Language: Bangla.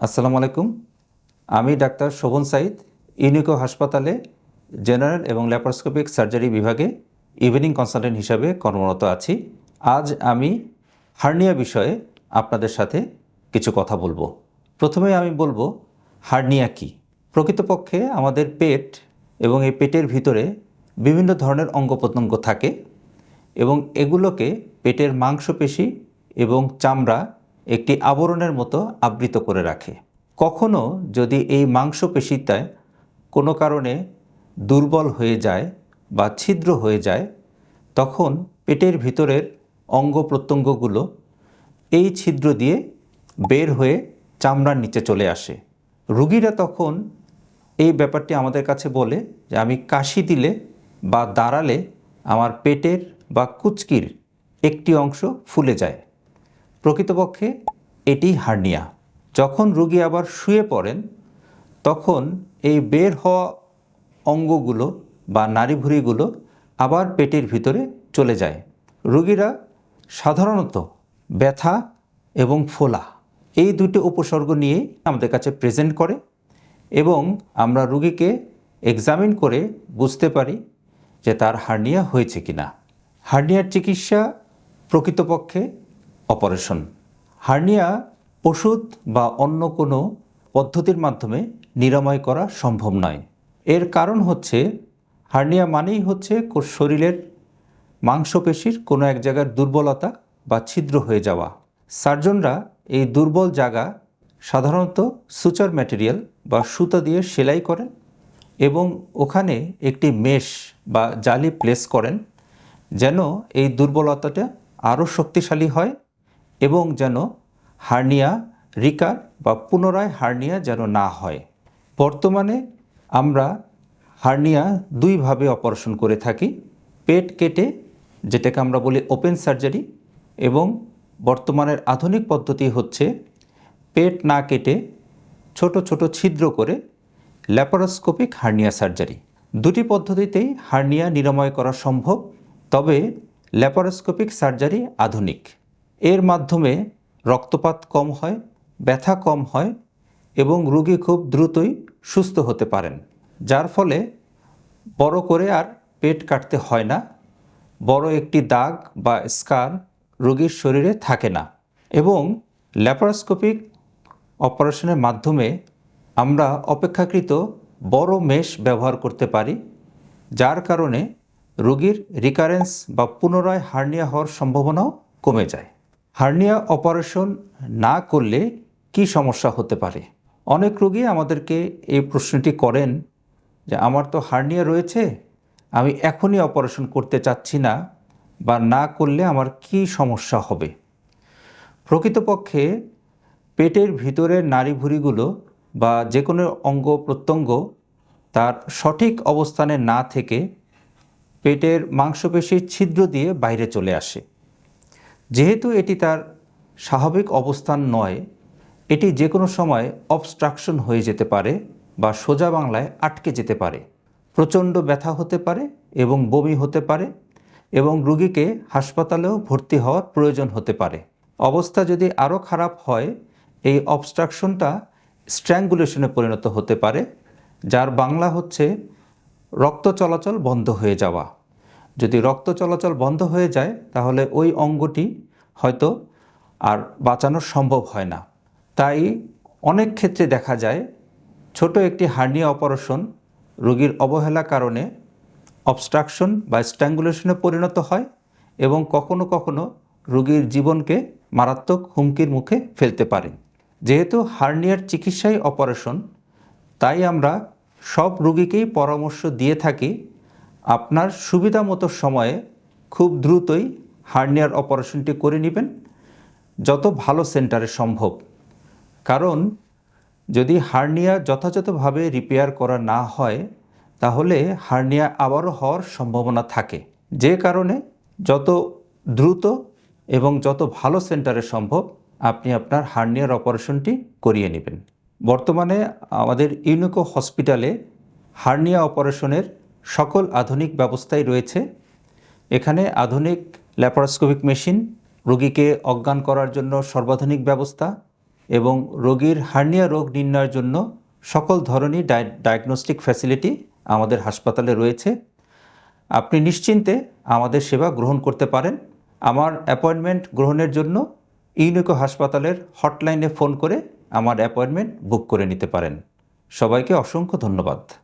আসসালামু আলাইকুম। আমি ডাক্তার শোভন সাঈদ ইউনিকো হাসপাতালে জেনারেল এবং ল্যাপারোস্কোপিক সার্জারি বিভাগে ইভিনিং কনসালটেন্ট হিসাবে কর্মরত আছি। আজ আমি হার্নিয়া বিষয়ে আপনাদের সাথে কিছু কথা বলবো। প্রথমে আমি বলবো হার্নিয়া কী। প্রকৃতপক্ষে আমাদের পেট এবং এই পেটের ভিতরে বিভিন্ন ধরনের অঙ্গ প্রত্যঙ্গ থাকে এবং এগুলোকে পেটের মাংসপেশি এবং চামড়া একটি আবরণের মতো আবৃত করে রাখে। কখনো যদি এই মাংসপেশিটায় কোনো কারণে দুর্বল হয়ে যায় বা ছিদ্র হয়ে যায়, তখন পেটের ভিতরের অঙ্গ প্রত্যঙ্গগুলো এই ছিদ্র দিয়ে বের হয়ে চামড়ার নিচে চলে আসে। রোগীরা তখন এই ব্যাপারটি আমাদের কাছে বলে যে আমি কাশি দিলে বা দাঁড়ালে আমার পেটের বা কুচকির একটি অংশ ফুলে যায়। প্রকৃতপক্ষে এটি হার্নিয়া। যখন রোগী আবার শুয়ে পড়েন তখন এই বের হওয়া অঙ্গগুলো বা নাড়িভুঁড়িগুলো আবার পেটের ভিতরে চলে যায়। রোগীরা সাধারণত ব্যথা এবং ফোলা এই দুটি উপসর্গ নিয়ে আমাদের কাছে প্রেজেন্ট করে এবং আমরা রোগীকে এক্সামিন করে বুঝতে পারি যে তার হার্নিয়া হয়েছে কিনা। হার্নিয়ার চিকিৎসা প্রকৃতপক্ষে অপারেশন। হার্নিয়া ওষুধ বা অন্য কোনো পদ্ধতির মাধ্যমে নিরাময় করা সম্ভব নয়। এর কারণ হচ্ছে হার্নিয়া মানেই হচ্ছে শরীরের মাংসপেশির কোনো এক জায়গার দুর্বলতা বা ছিদ্র হয়ে যাওয়া। সার্জনরা এই দুর্বল জায়গা সাধারণত সুচার ম্যাটেরিয়াল বা সুতা দিয়ে সেলাই করেন এবং ওখানে একটি মেশ বা জালি প্লেস করেন যেন এই দুর্বলতাটা আরও শক্তিশালী হয় এবং যেন হার্নিয়া রিকার বা পুনরায় হার্নিয়া যেন না হয়। বর্তমানে আমরা হার্নিয়া দুইভাবে অপারেশন করে থাকি। পেট কেটে, যেটাকে আমরা বলি ওপেন সার্জারি, এবং বর্তমানের আধুনিক পদ্ধতি হচ্ছে পেট না কেটে ছোট ছোট ছিদ্র করে ল্যাপারোস্কোপিক হার্নিয়া সার্জারি। দুটি পদ্ধতিতেই হার্নিয়া নিরাময় করা সম্ভব, তবে ল্যাপারোস্কোপিক সার্জারি আধুনিক। এর মাধ্যমে রক্তপাত কম হয়, ব্যথা কম হয় এবং রোগী খুব দ্রুতই সুস্থ হতে পারেন, যার ফলে বড় করে আর পেট কাটতে হয় না, বড় একটি দাগ বা স্কার রোগীর শরীরে থাকে না। এবং ল্যাপারোস্কোপিক অপারেশনের মাধ্যমে আমরা অপেক্ষাকৃত বড় মেশ ব্যবহার করতে পারি, যার কারণে রোগীর রিকারেন্স বা পুনরায় হার্নিয়া হওয়ার সম্ভাবনাও কমে যায়। হার্নিয়া অপারেশন না করলে কি সমস্যা হতে পারে? অনেক রোগী আমাদেরকে এই প্রশ্নটি করেন যে আমার তো হার্নিয়া রয়েছে, আমি এখনই অপারেশন করতে চাচ্ছি না, বা না করলে আমার কি সমস্যা হবে? প্রকৃতপক্ষে পেটের ভিতরের নাড়িভুঁড়িগুলো বা যে কোনো অঙ্গ প্রত্যঙ্গ তার সঠিক অবস্থানে না থেকে পেটের মাংসপেশির ছিদ্র দিয়ে বাইরে চলে আসে। যেহেতু এটি তার স্বাভাবিক অবস্থান নয়, এটি যে কোনো সময় অবস্ট্রাকশন হয়ে যেতে পারে বা সোজা বাংলায় আটকে যেতে পারে। প্রচণ্ড ব্যথা হতে পারে এবং বমি হতে পারে এবং রোগীকে হাসপাতালেও ভর্তি হওয়ার প্রয়োজন হতে পারে। অবস্থা যদি আরও খারাপ হয়, এই অবস্ট্রাকশনটা স্ট্র্যাঙ্গুলেশনে পরিণত হতে পারে, যার বাংলা হচ্ছে রক্ত চলাচল বন্ধ হয়ে যাওয়া। যদি রক্ত চলাচল বন্ধ হয়ে যায় তাহলে ওই অঙ্গটি হয়তো আর বাঁচানো সম্ভব হয় না। তাই অনেক ক্ষেত্রে দেখা যায় ছোট একটি হার্নিয়া অপারেশন রোগীর অবহেলার কারণে অবস্ট্রাকশন বা স্ট্র্যাঙ্গুলেশনে পরিণত হয় এবং কখনো কখনো রোগীর জীবনকে মারাত্মক হুমকির মুখে ফেলতে পারে। যেহেতু হার্নিয়ার চিকিৎসাই অপারেশন, তাই আমরা সব রোগীকেই পরামর্শ দিয়ে থাকি আপনার সুবিধা মতো সময়ে খুব দ্রুতই হার্নিয়ার অপারেশনটি করে নেবেন, যত ভালো সেন্টারে সম্ভব। কারণ যদি হার্নিয়া যথাযথভাবে রিপেয়ার করা না হয় তাহলে হার্নিয়া আবারও হওয়ার সম্ভাবনা থাকে, যে কারণে যত দ্রুত এবং যত ভালো সেন্টারে সম্ভব আপনি আপনার হার্নিয়ার অপারেশনটি করিয়ে নেবেন। বর্তমানে আমাদের ইউনিকো হসপিটালে হার্নিয়া অপারেশনের সকল আধুনিক ব্যবস্থাই রয়েছে। এখানে আধুনিক ল্যাপারোস্কোপিক মেশিন, রোগীকে অজ্ঞান করার জন্য সর্বাধুনিক ব্যবস্থা, এবং রোগীর হার্নিয়া রোগ নির্ণয়ের জন্য সকল ধরনের ডায়াগনস্টিক ফ্যাসিলিটি আমাদের হাসপাতালে রয়েছে। আপনি নিশ্চিন্তে আমাদের সেবা গ্রহণ করতে পারেন। আমার অ্যাপয়েন্টমেন্ট গ্রহণের জন্য ইউনিকো হাসপাতালের হটলাইনে ফোন করে আমার অ্যাপয়েন্টমেন্ট বুক করে নিতে পারেন। সবাইকে অসংখ্য ধন্যবাদ।